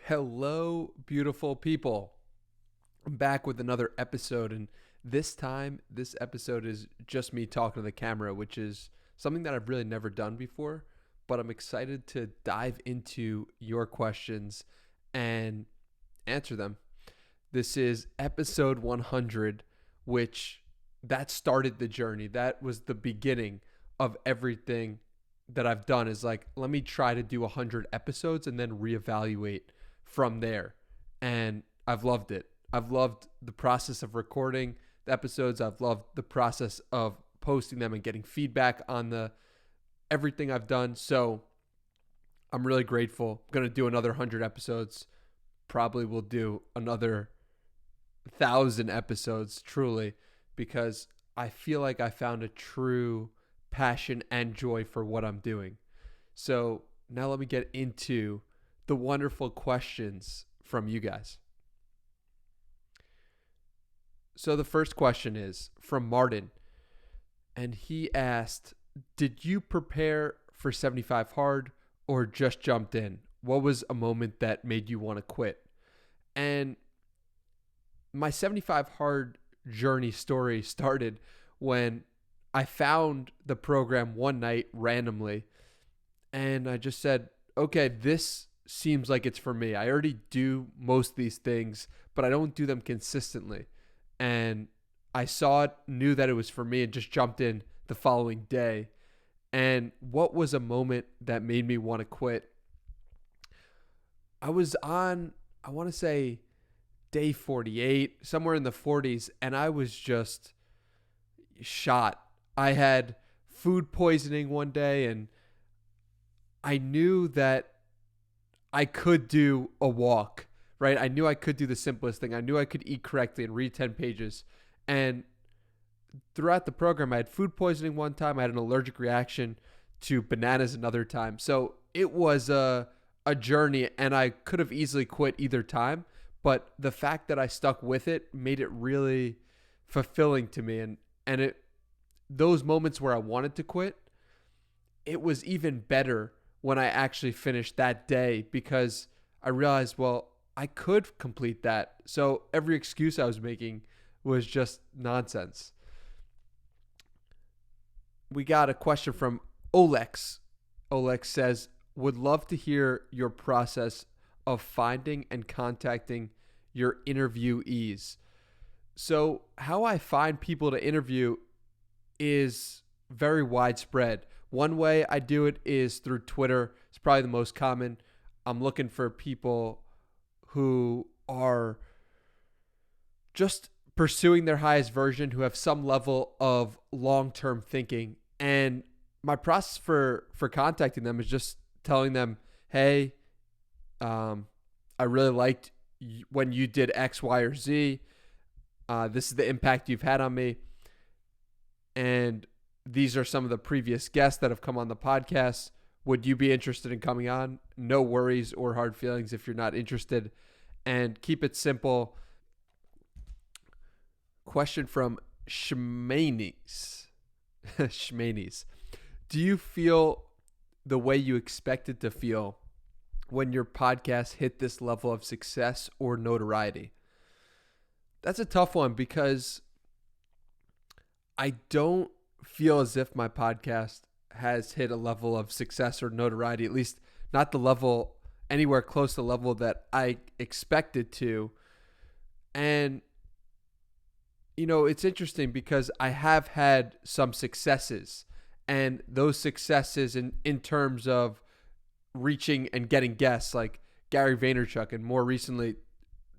Hello, beautiful people. I'm back with another episode, and this episode is just me talking to the camera, which is something that I've really never done before. But I'm excited to dive into your questions and answer them. This is episode 100, which that started the journey. That was the beginning of everything that I've done. Is like, let me try to do 100 episodes and then reevaluate from there. And I've loved it. I've loved the process of recording the episodes. I've loved the process of posting them and getting feedback on the everything I've done. So I'm really grateful. I'm going to do another 100 episodes. Probably will do another 1,000 episodes, truly, because I feel like I found a true passion and joy for what I'm doing. So now let me get into the wonderful questions from you guys. So the first question is from Martin, and he asked, did you prepare for 75 hard or just jumped in? What was a moment that made you want to quit? And my 75 hard journey story started when I found the program one night randomly, and I just said, okay, this seems like it's for me. I already do most of these things, but I don't do them consistently. And I saw it, knew that it was for me, and just jumped in the following day. And what was a moment that made me want to quit? I was on, I want to say, day 48, somewhere in the 40s, and I was just shot. I had food poisoning one day, and I knew that I could do a walk, right? I knew I could do the simplest thing. I knew I could eat correctly and read 10 pages. And throughout the program, I had food poisoning one time. I had an allergic reaction to bananas another time. So it was a journey, and I could have easily quit either time. But the fact that I stuck with it made it really fulfilling to me. And it those moments where I wanted to quit, it was even better when I actually finished that day, because I realized, well, I could complete that. So every excuse I was making was just nonsense. We got a question from Olex. Olex says, would love to hear your process of finding and contacting your interviewees. So how I find people to interview is very widespread. One way I do it is through Twitter. It's probably the most common. I'm looking for people who are just pursuing their highest version, who have some level of long-term thinking. And my process for contacting them is just telling them, hey, I really liked when you did X, Y, or Z. This is the impact you've had on me. And these are some of the previous guests that have come on the podcast. Would you be interested in coming on? No worries or hard feelings if you're not interested. And keep it simple. Question from Shmanis. Shmanis. Do you feel the way you expected to feel when your podcast hit this level of success or notoriety? That's a tough one, because I don't feel as if my podcast has hit a level of success or notoriety, at least not the level, anywhere close to the level that I expected to. And, it's interesting because I have had some successes, and those successes in terms of reaching and getting guests like Gary Vaynerchuk, and more recently,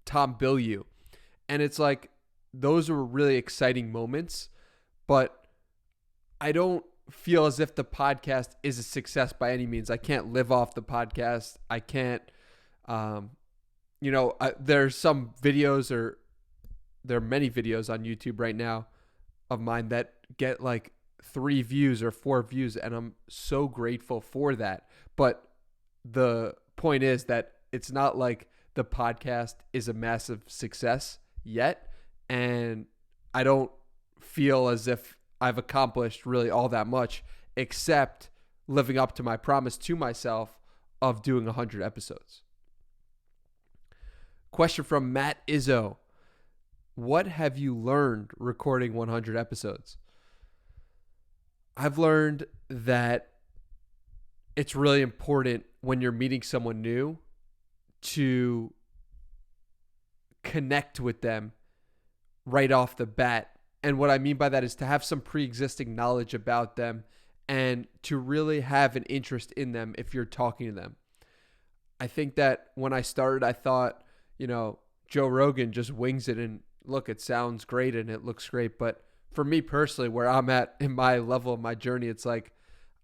Tom Bilyeu. And it's like, those were really exciting moments, but I don't feel as if the podcast is a success by any means. I can't live off the podcast. I can't, there's some videos, or there are many videos on YouTube right now of mine that get like 3 views or 4 views, and I'm so grateful for that. But the point is that it's not like the podcast is a massive success yet, and I don't feel as if I've accomplished really all that much, except living up to my promise to myself of doing 100 episodes. Question from Matt Izzo. What have you learned recording 100 episodes? I've learned that it's really important when you're meeting someone new to connect with them right off the bat. And what I mean by that is to have some pre-existing knowledge about them and to really have an interest in them if you're talking to them. I think that when I started, I thought, Joe Rogan just wings it and look, it sounds great and it looks great. But for me personally, where I'm at in my level of my journey, it's like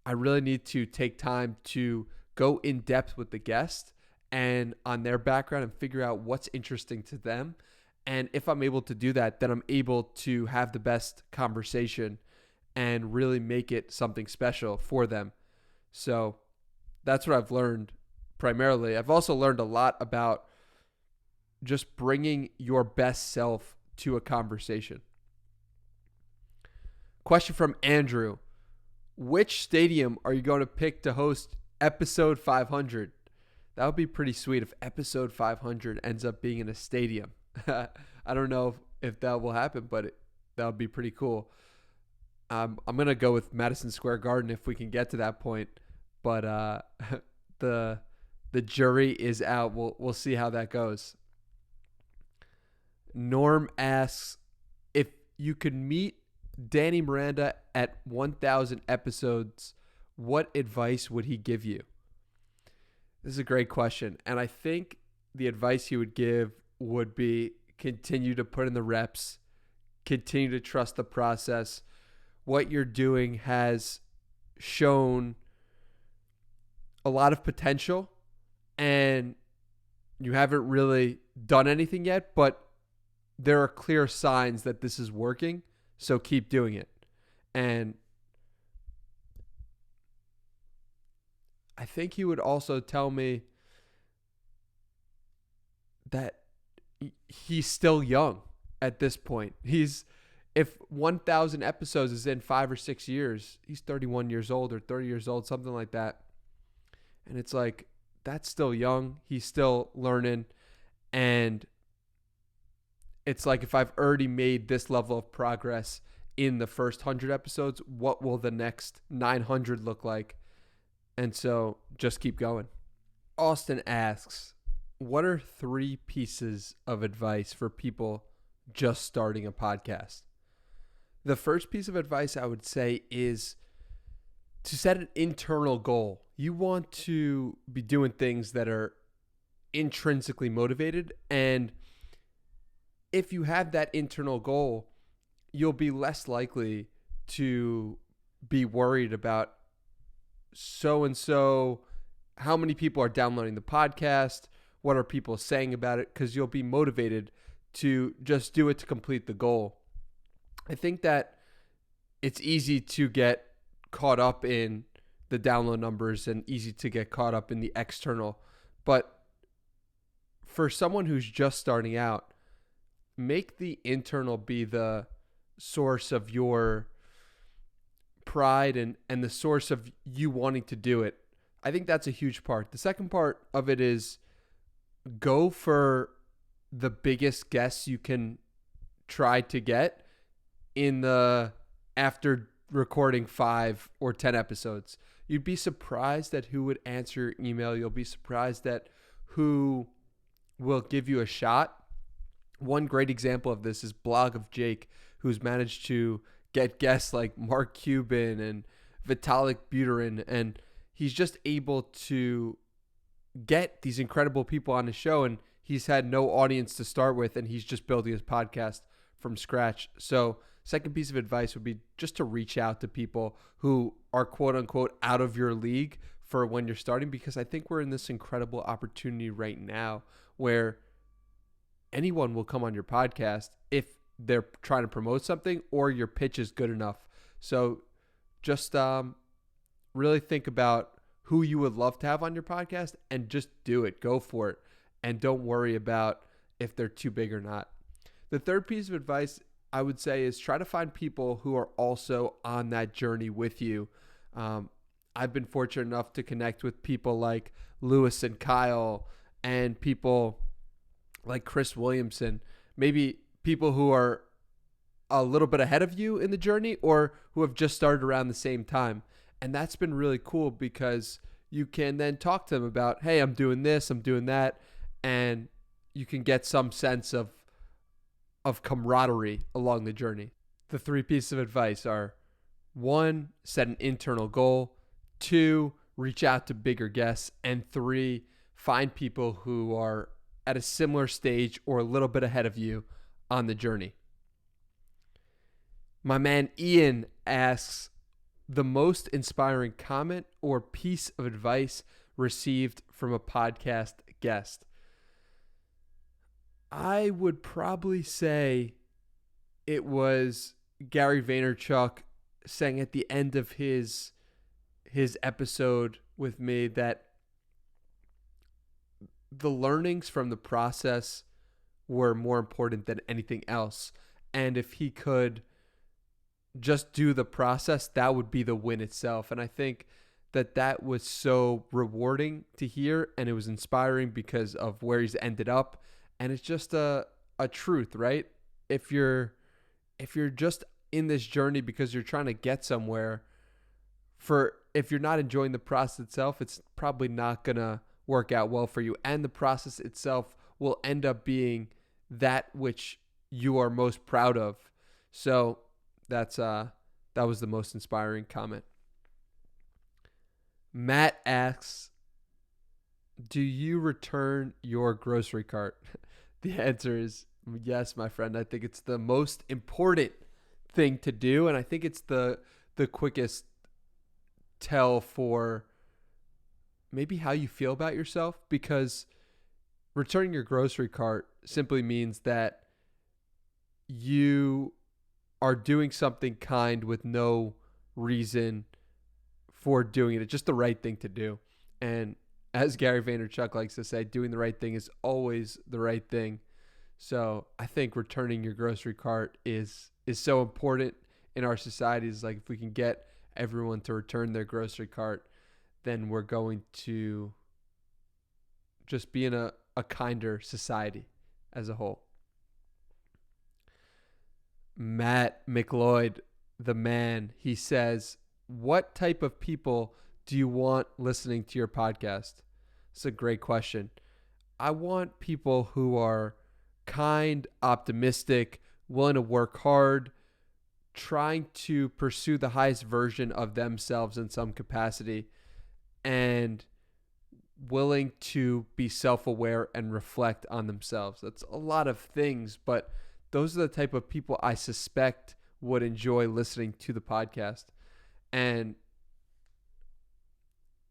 I really need to take time to go in depth with the guest and on their background and figure out what's interesting to them. And if I'm able to do that, then I'm able to have the best conversation and really make it something special for them. So that's what I've learned primarily. I've also learned a lot about just bringing your best self to a conversation. Question from Andrew. Which stadium are you going to pick to host episode 500? That would be pretty sweet if episode 500 ends up being in a stadium. I don't know if that will happen, but that would be pretty cool. I'm going to go with Madison Square Garden if we can get to that point. But the jury is out. We'll see how that goes. Norm asks, if you could meet Danny Miranda at 1,000 episodes, what advice would he give you? This is a great question. And I think the advice he would give would be continue to put in the reps, continue to trust the process. What you're doing has shown a lot of potential and you haven't really done anything yet, but there are clear signs that this is working. So keep doing it. And I think he would also tell me that he's still young at this point. If 1,000 episodes is in 5 or 6 years, he's 31 years old or 30 years old, something like that. And it's like, that's still young. He's still learning. And it's like, if I've already made this level of progress in the first 100 episodes, what will the next 900 look like? And so just keep going. Austin asks, what are 3 pieces of advice for people just starting a podcast? The first piece of advice I would say is to set an internal goal. You want to be doing things that are intrinsically motivated. And if you have that internal goal, you'll be less likely to be worried about so-and-so, how many people are downloading the podcast, what are people saying about it, because you'll be motivated to just do it to complete the goal. I think that it's easy to get caught up in the download numbers and easy to get caught up in the external. But for someone who's just starting out, make the internal be the source of your pride and the source of you wanting to do it. I think that's a huge part. The second part of it is go for the biggest guests you can try to get after recording 5 or 10 episodes. You'd be surprised at who would answer your email. You'll be surprised at who will give you a shot. One great example of this is Blog of Jake, who's managed to get guests like Mark Cuban and Vitalik Buterin, and he's just able to get these incredible people on the show, and he's had no audience to start with, and he's just building his podcast from scratch. So second piece of advice would be just to reach out to people who are quote unquote out of your league for when you're starting, because I think we're in this incredible opportunity right now where anyone will come on your podcast if they're trying to promote something or your pitch is good enough. So just really think about who you would love to have on your podcast and just do it. Go for it. And don't worry about if they're too big or not. The third piece of advice I would say is try to find people who are also on that journey with you. I've been fortunate enough to connect with people like Lewis and Kyle and people like Chris Williamson, maybe people who are a little bit ahead of you in the journey or who have just started around the same time. And that's been really cool because you can then talk to them about, hey, I'm doing this, I'm doing that. And you can get some sense of camaraderie along the journey. The 3 pieces of advice are: 1, set an internal goal; 2, reach out to bigger guests; and 3, find people who are at a similar stage or a little bit ahead of you on the journey. My man Ian asks, the most inspiring comment or piece of advice received from a podcast guest. I would probably say it was Gary Vaynerchuk saying at the end of his episode with me that the learnings from the process were more important than anything else. And if he could just do the process, that would be the win itself. And I think that was so rewarding to hear, and it was inspiring because of where he's ended up. And it's just a truth, right? If you're just in this journey because you're trying to get somewhere, if you're not enjoying the process itself, it's probably not gonna work out well for you. And the process itself will end up being that which you are most proud of. So that was the most inspiring comment. Matt asks, do you return your grocery cart? The answer is yes, my friend. I think it's the most important thing to do, and I think it's the quickest tell for maybe how you feel about yourself, because returning your grocery cart simply means that you are doing something kind with no reason for doing it. It's just the right thing to do. And as Gary Vaynerchuk likes to say, doing the right thing is always the right thing. So I think returning your grocery cart is so important in our society. It's like if we can get everyone to return their grocery cart, then we're going to just be in a kinder society as a whole. Matt McLeod, the man, he says, what type of people do you want listening to your podcast? It's a great question. I want people who are kind, optimistic, willing to work hard, trying to pursue the highest version of themselves in some capacity, and willing to be self-aware and reflect on themselves. That's a lot of things, but those are the type of people I suspect would enjoy listening to the podcast. And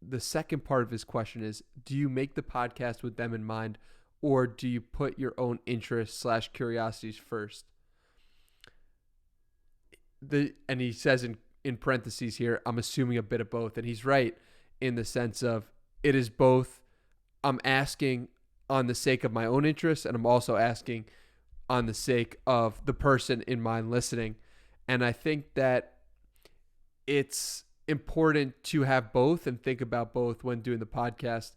the second part of his question is, do you make the podcast with them in mind, or do you put your own interests / curiosities first? And he says in parentheses here, I'm assuming a bit of both. And he's right in the sense of it is both. I'm asking on the sake of my own interests, and I'm also asking on the sake of the person in mind listening. And I think that it's important to have both and think about both when doing the podcast,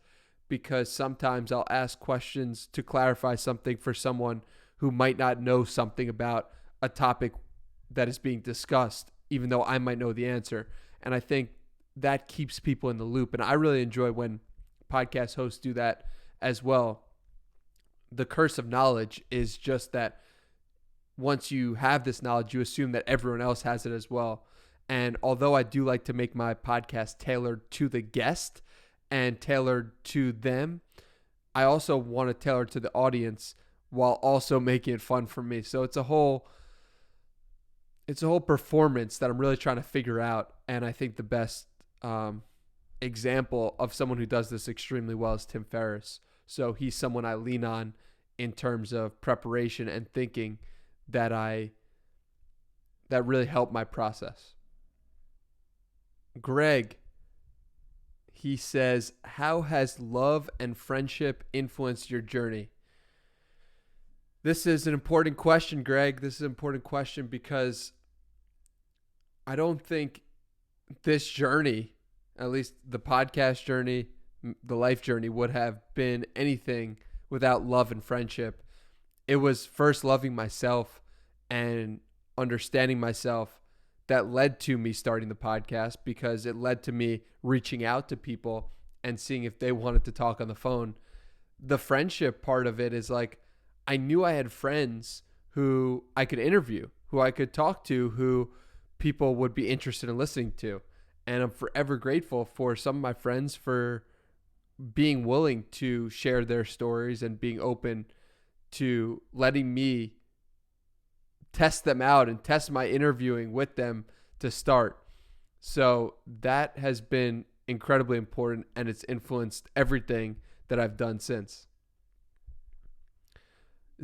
because sometimes I'll ask questions to clarify something for someone who might not know something about a topic that is being discussed, even though I might know the answer. And I think that keeps people in the loop. And I really enjoy when podcast hosts do that as well. The curse of knowledge is just that once you have this knowledge, you assume that everyone else has it as well. And although I do like to make my podcast tailored to the guest and tailored to them, I also want to tailor to the audience while also making it fun for me. So it's a whole performance that I'm really trying to figure out. And I think the best example of someone who does this extremely well is Tim Ferriss. So he's someone I lean on in terms of preparation and thinking that really helped my process. Greg, he says, how has love and friendship influenced your journey? This is an important question, Greg. This is an important question because I don't think this journey, at least the podcast journey, the life journey, would have been anything without love and friendship. it was first loving myself and understanding myself that led to me starting the podcast, because it led to me reaching out to people and seeing if they wanted to talk on the phone. The friendship part of it is like, I knew I had friends who I could interview, who I could talk to, who people would be interested in listening to. And I'm forever grateful for some of my friends for being willing to share their stories and being open to letting me test them out and test my interviewing with them to start. So that has been incredibly important, and it's influenced everything that I've done since.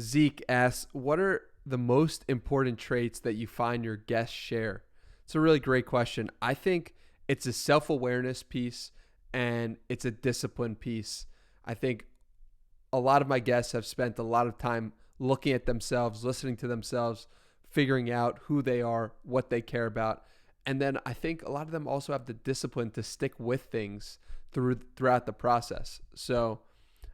Zeke asks, what are the most important traits that you find your guests share? It's a really great question. I think it's a self-awareness piece and it's a discipline piece. I think a lot of my guests have spent a lot of time looking at themselves, listening to themselves, figuring out who they are, what they care about. And then I think a lot of them also have the discipline to stick with things throughout the process. So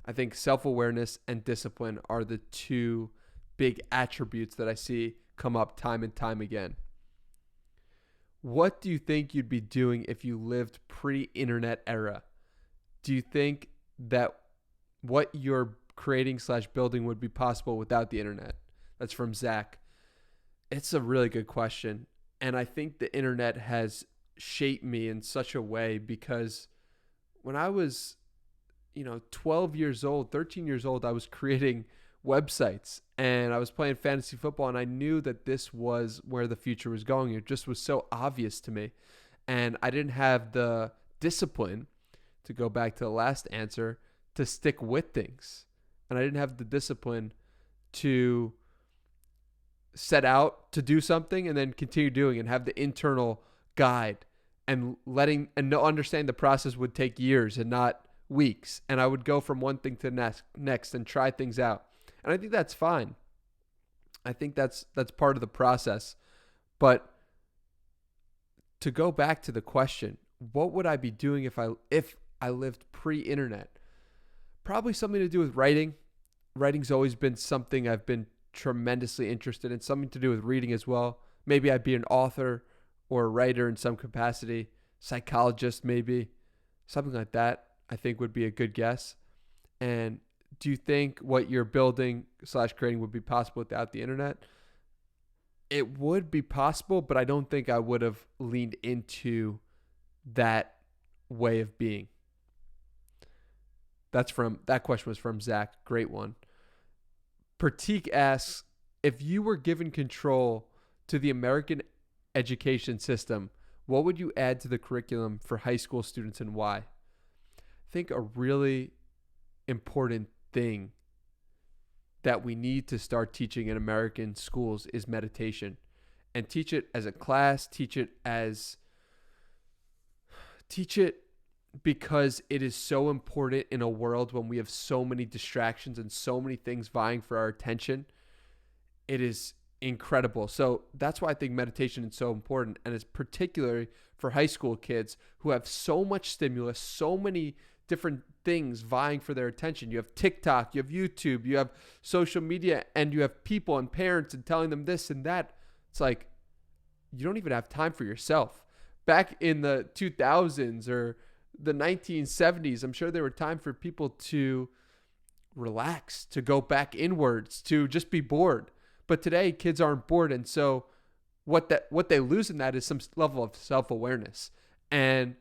I think self-awareness and discipline are the two big attributes that I see come up time and time again. What do you think you'd be doing if you lived pre-internet era? Do you think that what you're creating / building would be possible without the internet? That's from Zach. It's a really good question. And I think the internet has shaped me in such a way, because when I was 12 years old, 13 years old, I was creating websites and I was playing fantasy football, and I knew that this was where the future was going. It just was so obvious to me. And I didn't have the discipline, to go back to the last answer, to stick with things. And I didn't have the discipline to set out to do something and then continue doing and have the internal guide and understand the process would take years and not weeks. And I would go from one thing to the next and try things out. And I think that's fine. I think that's part of the process. But to go back to the question, what would I be doing if I lived pre-internet? Probably something to do with writing. Writing's always been something I've been tremendously interested in, something to do with reading as well. Maybe I'd be an author or a writer in some capacity, psychologist maybe, something like that I think would be a good guess. And do you think what you're building / creating would be possible without the internet? It would be possible, but I don't think I would have leaned into that way of being. That question was from Zach. Great one. Pratik asks, if you were given control to the American education system, what would you add to the curriculum for high school students and why? I think a really important thing that we need to start teaching in American schools is meditation. And teach it as a class, teach it because it is so important in a world when we have so many distractions and so many things vying for our attention. It is incredible. So that's why I think meditation is so important. And it's particularly for high school kids who have so much stimulus, so many different things vying for their attention. You have TikTok, you have YouTube, you have social media, and you have people and parents and telling them this and that. It's like, you don't even have time for yourself. Back in the 2000s or the 1970s, I'm sure there were time for people to relax, to go back inwards, to just be bored. But today, kids aren't bored, and so what they lose in that is some level of self-awareness. And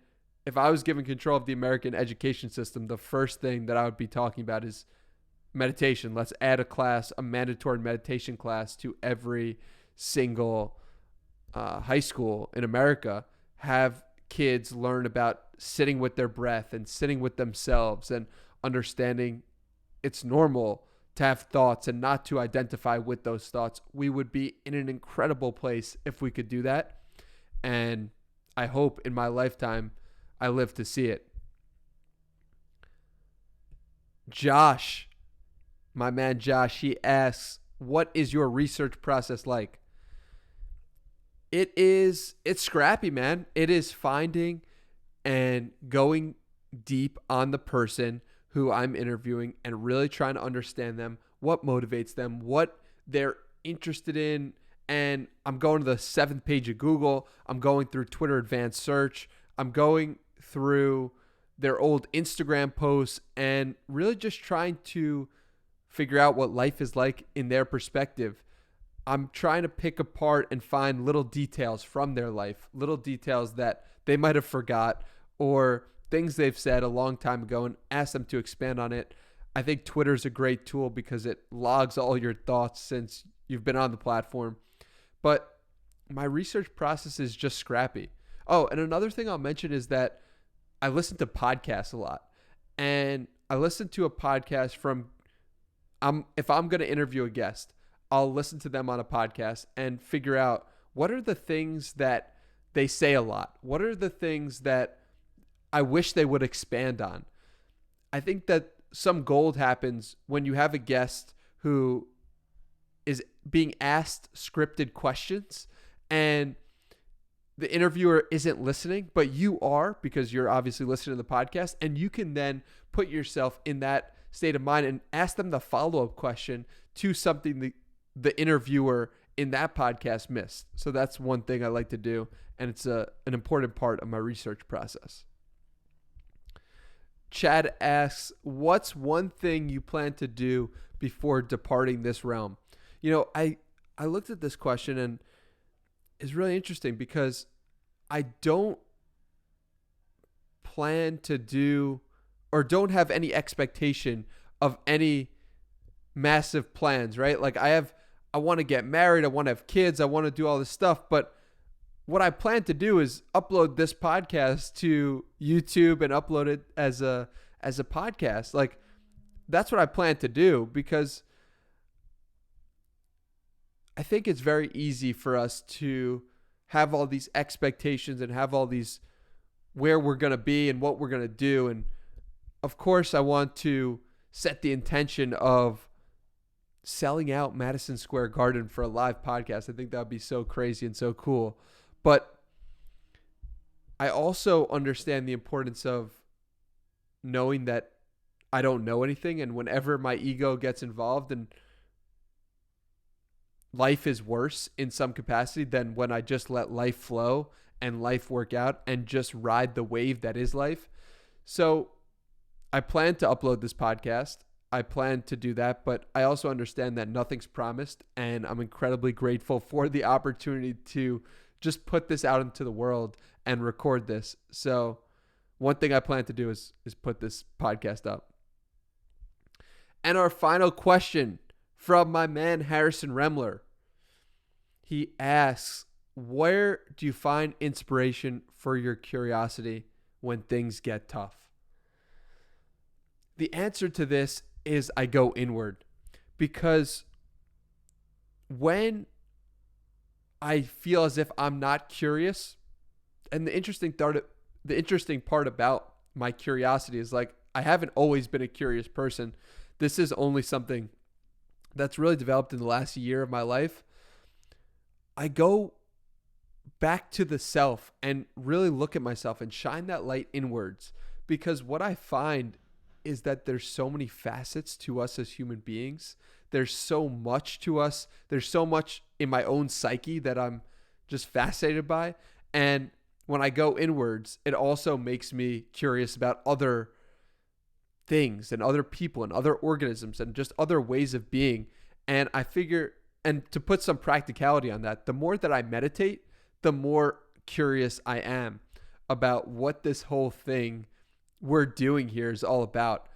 if I was given control of the American education system, the first thing that I would be talking about is meditation. Let's add a mandatory meditation class to every single high school in America. Have kids learn about sitting with their breath and sitting with themselves and understanding it's normal to have thoughts and not to identify with those thoughts. We would be in an incredible place if we could do that. And I hope in my lifetime I live to see it. Josh, my man Josh, he asks, what is your research process like? It's scrappy, man. It is finding and going deep on the person who I'm interviewing and really trying to understand them, what motivates them, what they're interested in. And I'm going to the 7th page of Google. I'm going through Twitter advanced search. I'm going through their old Instagram posts and really just trying to figure out what life is like in their perspective. I'm trying to pick apart and find little details from their life, little details that they might have forgot or things they've said a long time ago, and ask them to expand on it. I think Twitter's a great tool because it logs all your thoughts since you've been on the platform. But my research process is just scrappy. Oh, and another thing I'll mention is that I listen to podcasts a lot. And I listen to a podcast from, if I'm going to interview a guest, I'll listen to them on a podcast and figure out what are the things that they say a lot. What are the things that I wish they would expand on? I think that some gold happens when you have a guest who is being asked scripted questions and the interviewer isn't listening, but you are, because you're obviously listening to the podcast, and you can then put yourself in that state of mind and ask them the follow-up question to something the interviewer in that podcast missed. So that's one thing I like to do, and it's an important part of my research process. Chad asks, what's one thing you plan to do before departing this realm? You know, I looked at this question and it's really interesting because I don't plan to do or don't have any expectation of any massive plans, right? Like I want to get married. I want to have kids. I want to do all this stuff. But what I plan to do is upload this podcast to YouTube and upload it as a podcast. Like that's what I plan to do, because I think it's very easy for us to have all these expectations and have all these where we're going to be and what we're going to do. And of course, I want to set the intention of selling out Madison Square Garden for a live podcast. I think that would be so crazy and so cool. But I also understand the importance of knowing that I don't know anything. And whenever my ego gets involved and life is worse in some capacity than when I just let life flow and life work out and just ride the wave that is life. So I plan to upload this podcast. I plan to do that, but I also understand that nothing's promised, and I'm incredibly grateful for the opportunity to just put this out into the world and record this. So one thing I plan to do is put this podcast up. And our final question from my man, Harrison Remler. He asks, where do you find inspiration for your curiosity when things get tough? The answer to this is I go inward, because when I feel as if I'm not curious, and the interesting part about my curiosity is, like, I haven't always been a curious person. This is only something that's really developed in the last year of my life. I go back to the self and really look at myself and shine that light inwards, because what I find is that there's so many facets to us as human beings. There's so much to us. There's so much in my own psyche that I'm just fascinated by. And when I go inwards, it also makes me curious about other things and other people and other organisms and just other ways of being. And I figure, and to put some practicality on that, the more that I meditate, the more curious I am about what this whole thing we're doing here is all about.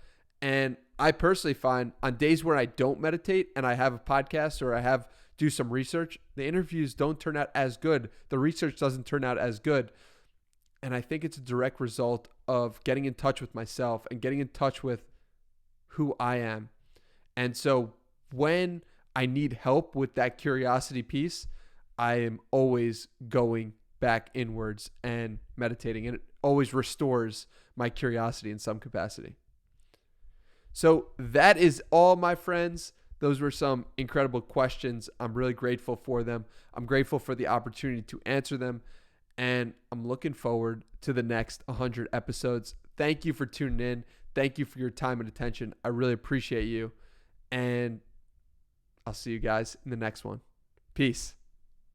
And I personally find on days where I don't meditate and I have a podcast or I do some research, the interviews don't turn out as good. The research doesn't turn out as good. And I think it's a direct result of getting in touch with myself and getting in touch with who I am. And so when I need help with that curiosity piece, I am always going back inwards and meditating, and it always restores my curiosity in some capacity. So that is all, my friends. Those were some incredible questions. I'm really grateful for them. I'm grateful for the opportunity to answer them, and I'm looking forward to the next 100 episodes. Thank you for tuning in. Thank you for your time and attention. I really appreciate you. And I'll see you guys in the next one. Peace.